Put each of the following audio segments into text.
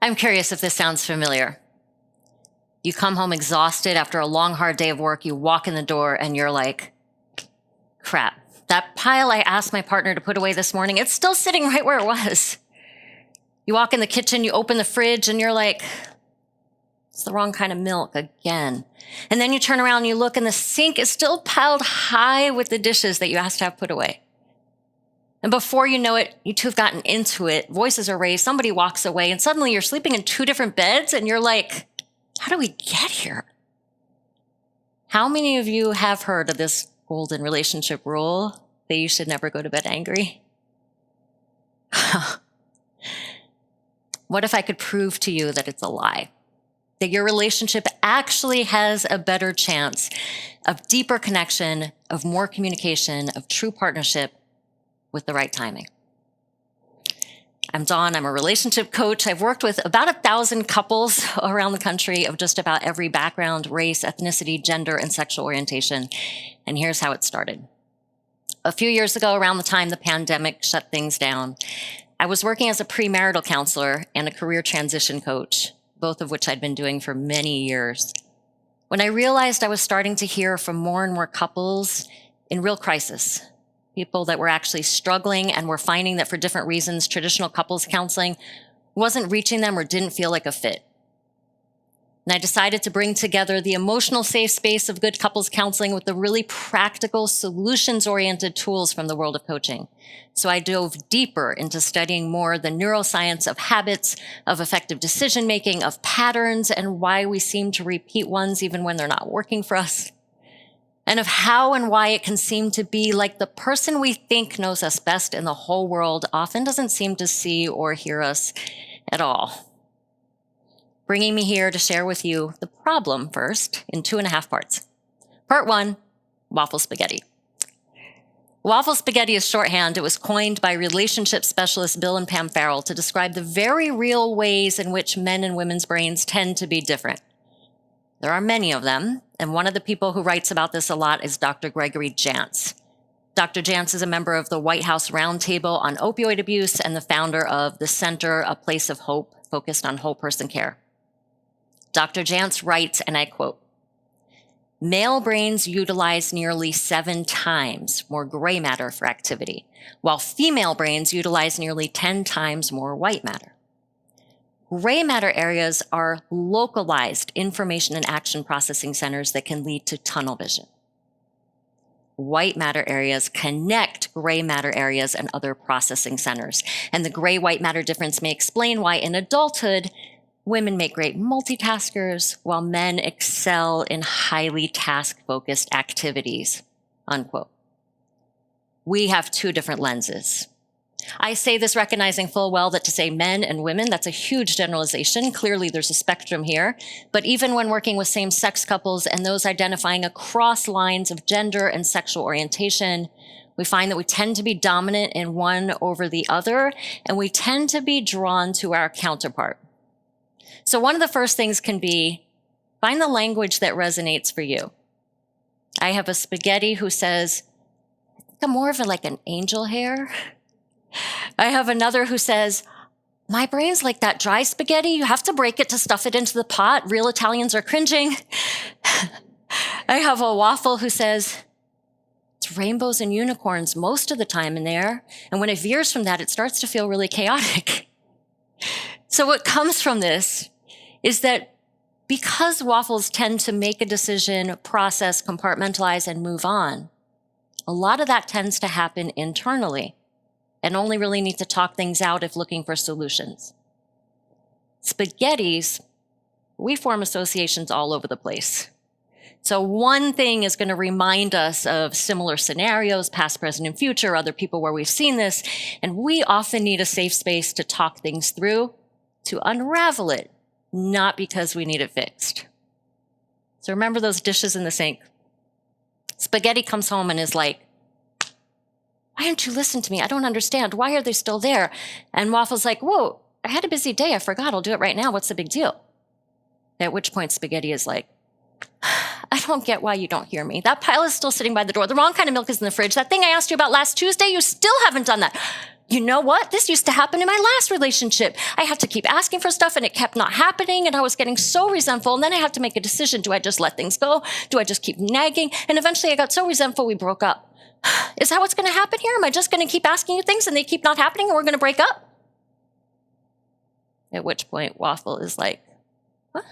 I'm curious if this sounds familiar. You come home exhausted after a long, hard day of work. You walk in the door and you're like, crap, that pile I asked my partner to put away this morning, it's still sitting right where it was. You walk in the kitchen, you open the fridge, and you're like, it's the wrong kind of milk again. And then you turn around and you look, and the sink is still piled high with the dishes that you asked to have put away. And before you know it, you two have gotten into it, voices are raised, somebody walks away, and suddenly you're sleeping in 2 different beds, and you're like, how do we get here? How many of you have heard of this golden relationship rule that you should never go to bed angry? What if I could prove to you that it's a lie? That your relationship actually has a better chance of deeper connection, of more communication, of true partnership with the right timing. I'm Dawn. I'm a relationship coach. I've worked with about 1,000 couples around the country of just about every background, race, ethnicity, gender, and sexual orientation. And here's how it started. A few years ago, around the time the pandemic shut things down, I was working as a premarital counselor and a career transition coach, both of which I'd been doing for many years. When I realized I was starting to hear from more and more couples in real crisis, people that were actually struggling and were finding that for different reasons, traditional couples counseling wasn't reaching them or didn't feel like a fit. And I decided to bring together the emotional safe space of good couples counseling with the really practical, solutions-oriented tools from the world of coaching. So I dove deeper into studying more the neuroscience of habits, of effective decision-making, of patterns, and why we seem to repeat ones even when they're not working for us, and of how and why it can seem to be like the person we think knows us best in the whole world often doesn't seem to see or hear us at all. Bringing me here to share with you the problem first in 2.5 parts. Part 1, waffle spaghetti. Waffle spaghetti is shorthand. It was coined by relationship specialists Bill and Pam Farrell to describe the very real ways in which men and women's brains tend to be different. There are many of them, and one of the people who writes about this a lot is Dr. Gregory Jantz. Dr. Jantz is a member of the White House Roundtable on Opioid Abuse and the founder of the Center, A Place of Hope, focused on whole person care. Dr. Jantz writes, and I quote, "Male brains utilize nearly 7 times more gray matter for activity, while female brains utilize nearly 10 times more white matter. Gray matter areas are localized information and action processing centers that can lead to tunnel vision. White matter areas connect gray matter areas and other processing centers. And the gray-white matter difference may explain why in adulthood, women make great multitaskers while men excel in highly task-focused activities," unquote. We have 2 different lenses. I say this recognizing full well that to say men and women, that's a huge generalization. Clearly, there's a spectrum here. But even when working with same-sex couples and those identifying across lines of gender and sexual orientation, we find that we tend to be dominant in one over the other, and we tend to be drawn to our counterpart. So one of the first things can be, find the language that resonates for you. I have a spaghetti who says, "I think I'm more of like an angel hair." I have another who says, "My brain's like that dry spaghetti. You have to break it to stuff it into the pot. Real Italians are cringing." I have a waffle who says, "It's rainbows and unicorns most of the time in there. And when it veers from that, it starts to feel really chaotic." So what comes from this is that because waffles tend to make a decision, process, compartmentalize, and move on, a lot of that tends to happen internally and only really need to talk things out if looking for solutions. Spaghettis, we form associations all over the place. So one thing is going to remind us of similar scenarios, past, present, and future, other people where we've seen this, and we often need a safe space to talk things through, to unravel it, not because we need it fixed. So remember those dishes in the sink. Spaghetti comes home and is like, "Why don't you listen to me? I don't understand. Why are they still there?" And Waffle's like, "Whoa, I had a busy day. I forgot. I'll do it right now. What's the big deal?" At which point Spaghetti is like, "I don't get why you don't hear me. That pile is still sitting by the door. The wrong kind of milk is in the fridge. That thing I asked you about last Tuesday, you still haven't done that. you know what? This used to happen in my last relationship. I had to keep asking for stuff and it kept not happening and I was getting so resentful. And then I had to make a decision. Do I just let things go? Do I just keep nagging? And eventually I got so resentful we broke up. Is that what's going to happen here? Am I just going to keep asking you things and they keep not happening and we're going to break up? At which point Waffle is like, what?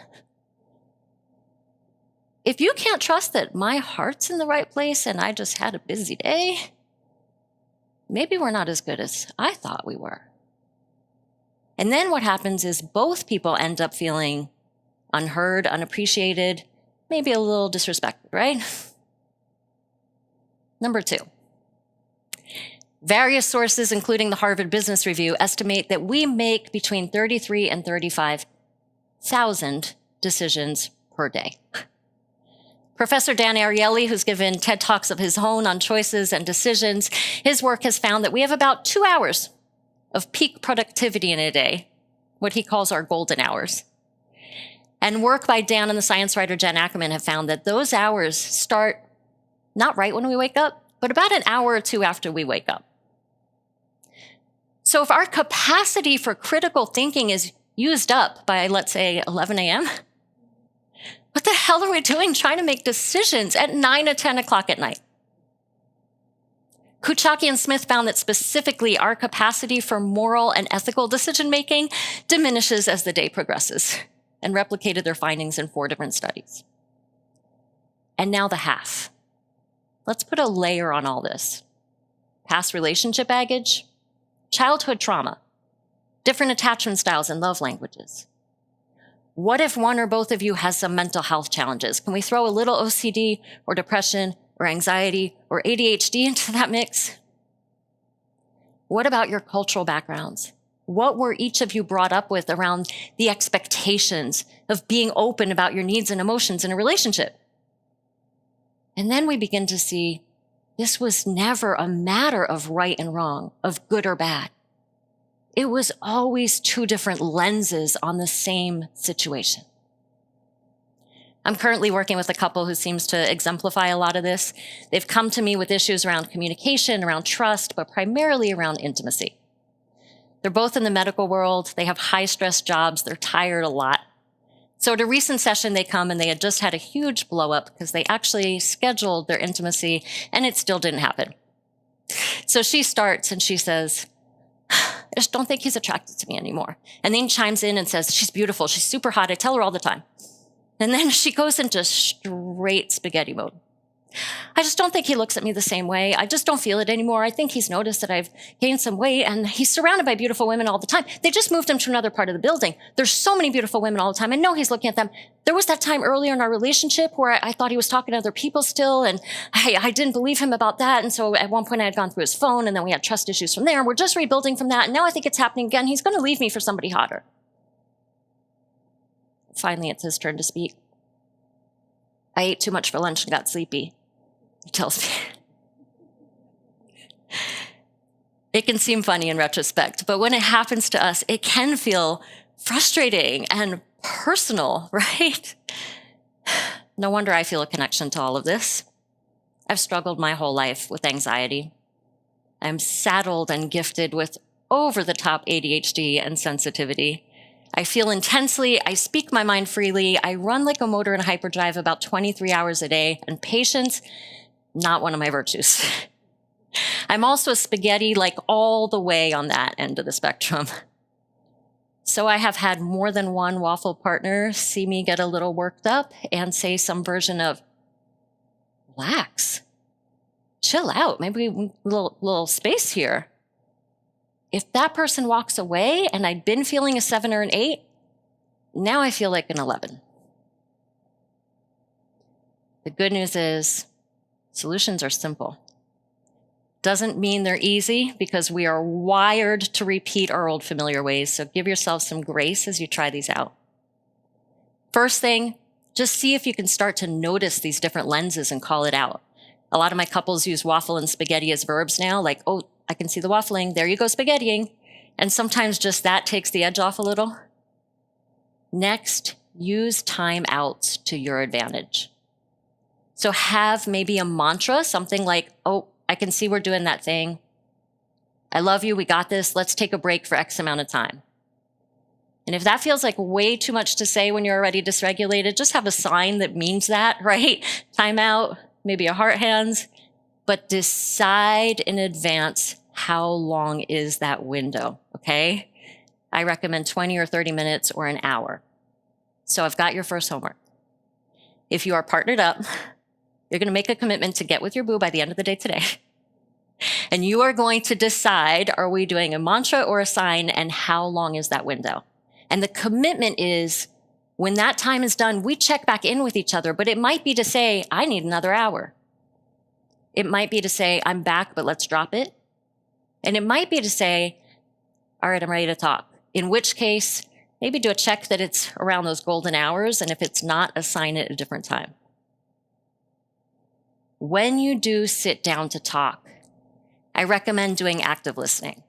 If you can't trust that my heart's in the right place and I just had a busy day, maybe we're not as good as I thought we were. And then what happens is both people end up feeling unheard, unappreciated, maybe a little disrespected, right? Number 2, various sources, including the Harvard Business Review, estimate that we make between 33 and 35,000 decisions per day. Professor Dan Ariely, who's given TED Talks of his own on choices and decisions, his work has found that we have about 2 hours of peak productivity in a day, what he calls our golden hours. And work by Dan and the science writer Jen Ackerman have found that those hours start not right when we wake up, but about an hour or 2 after we wake up. So if our capacity for critical thinking is used up by, let's say, 11 a.m., what the hell are we doing trying to make decisions at 9 or 10 o'clock at night? Kuchaki and Smith found that specifically our capacity for moral and ethical decision-making diminishes as the day progresses, and replicated their findings in 4 different studies. And now the half. Let's put a layer on all this. Past relationship baggage, childhood trauma, different attachment styles and love languages. What if one or both of you has some mental health challenges? Can we throw a little OCD or depression or anxiety or ADHD into that mix? What about your cultural backgrounds? What were each of you brought up with around the expectations of being open about your needs and emotions in a relationship? And then we begin to see this was never a matter of right and wrong, of good or bad. It was always 2 different lenses on the same situation. I'm currently working with a couple who seems to exemplify a lot of this. They've come to me with issues around communication, around trust, but primarily around intimacy. They're both in the medical world. They have high-stress jobs. They're tired a lot. So at a recent session, they come and they had just had a huge blow-up because they actually scheduled their intimacy and it still didn't happen. So she starts and she says, I just don't think he's attracted to me anymore. And then chimes in and says, she's beautiful, she's super hot, I tell her all the time. And then she goes into straight spaghetti mode. I just don't think he looks at me the same way. I just don't feel it anymore. I think he's noticed that I've gained some weight and he's surrounded by beautiful women all the time. They just moved him to another part of the building. There's so many beautiful women all the time. I know he's looking at them. There was that time earlier in our relationship where I thought he was talking to other people still and I didn't believe him about that. And so at one point I had gone through his phone and then we had trust issues from there. We're just rebuilding from that. And now I think it's happening again. He's going to leave me for somebody hotter. Finally, it's his turn to speak. I ate too much for lunch and got sleepy. He tells me. It can seem funny in retrospect, but when it happens to us, it can feel frustrating and personal, right? No wonder I feel a connection to all of this. I've struggled my whole life with anxiety. I'm saddled and gifted with over-the-top ADHD and sensitivity. I feel intensely, I speak my mind freely, I run like a motor in hyperdrive about 23 hours a day, and patience, not one of my virtues. I'm also a spaghetti, like all the way on that end of the spectrum. So I have had more than one waffle partner see me get a little worked up and say some version of, relax, chill out, maybe a little space here. If that person walks away and I'd been feeling a 7 or an 8, now I feel like an 11. The good news is solutions are simple. Doesn't mean they're easy because we are wired to repeat our old familiar ways. So give yourself some grace as you try these out. First thing, just see if you can start to notice these different lenses and call it out. A lot of my couples use waffle and spaghetti as verbs now, like, oh, I can see the waffling, there you go spaghettiing. And sometimes just that takes the edge off a little. Next, use timeouts to your advantage. So have maybe a mantra, something like, oh, I can see we're doing that thing. I love you. We got this. Let's take a break for X amount of time. And if that feels like way too much to say when you're already dysregulated, just have a sign that means that, right? Timeout, maybe a heart hands, but decide in advance how long is that window, okay? I recommend 20 or 30 minutes or an hour. So I've got your first homework. If you are partnered up, you're going to make a commitment to get with your boo by the end of the day today. And you are going to decide, are we doing a mantra or a sign, and how long is that window? And the commitment is, when that time is done, we check back in with each other, but it might be to say, I need another hour. It might be to say, I'm back, but let's drop it. And it might be to say, all right, I'm ready to talk. In which case, maybe do a check that it's around those golden hours, and if it's not, assign it a different time. When you do sit down to talk, I recommend doing active listening.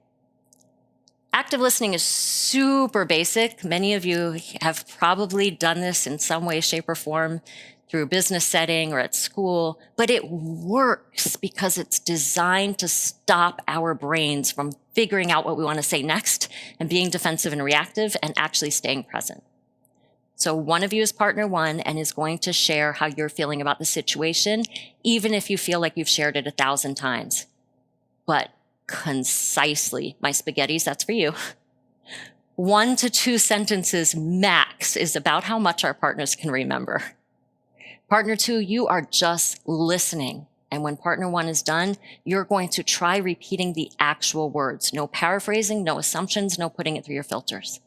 Active listening is super basic. Many of you have probably done this in some way, shape, or form through a business setting or at school, but it works because it's designed to stop our brains from figuring out what we want to say next and being defensive and reactive and actually staying present. So one of you is partner one and is going to share how you're feeling about the situation, even if you feel like you've shared it 1,000 times. But concisely, my spaghettis, that's for you. 1 to 2 sentences max is about how much our partners can remember. Partner 2, you are just listening. And when partner 1 is done, you're going to try repeating the actual words. No paraphrasing, no assumptions, no putting it through your filters.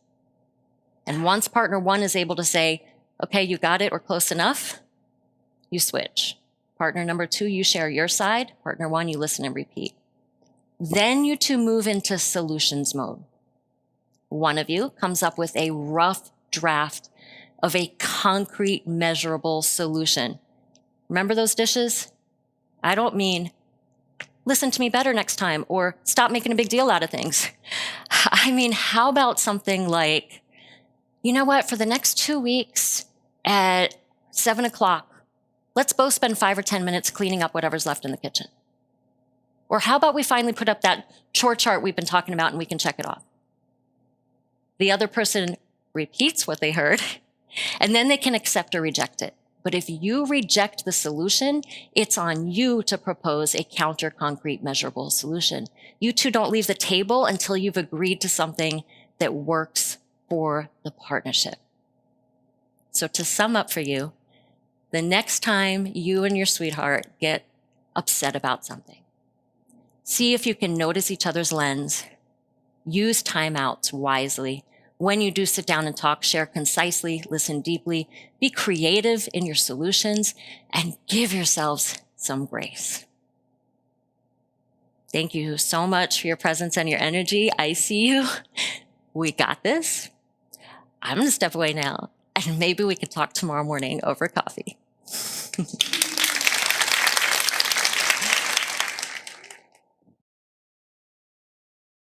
And once partner 1 is able to say, okay, you got it or close enough, you switch. Partner number 2, you share your side. Partner 1, you listen and repeat. Then you two move into solutions mode. One of you comes up with a rough draft of a concrete, measurable solution. Remember those dishes? I don't mean listen to me better next time or stop making a big deal out of things. I mean, how about something like, you know what, for the next 2 weeks at 7 o'clock, let's both spend 5 or 10 minutes cleaning up whatever's left in the kitchen. Or how about we finally put up that chore chart we've been talking about and we can check it off? The other person repeats what they heard, and then they can accept or reject it. But if you reject the solution, it's on you to propose a counter concrete measurable solution. You two don't leave the table until you've agreed to something that works for the partnership. So to sum up for you, the next time you and your sweetheart get upset about something, see if you can notice each other's lens, use timeouts wisely. When you do sit down and talk, share concisely, listen deeply, be creative in your solutions, and give yourselves some grace. Thank you so much for your presence and your energy. I see you. We got this. I'm going to step away now, and maybe we could talk tomorrow morning over coffee.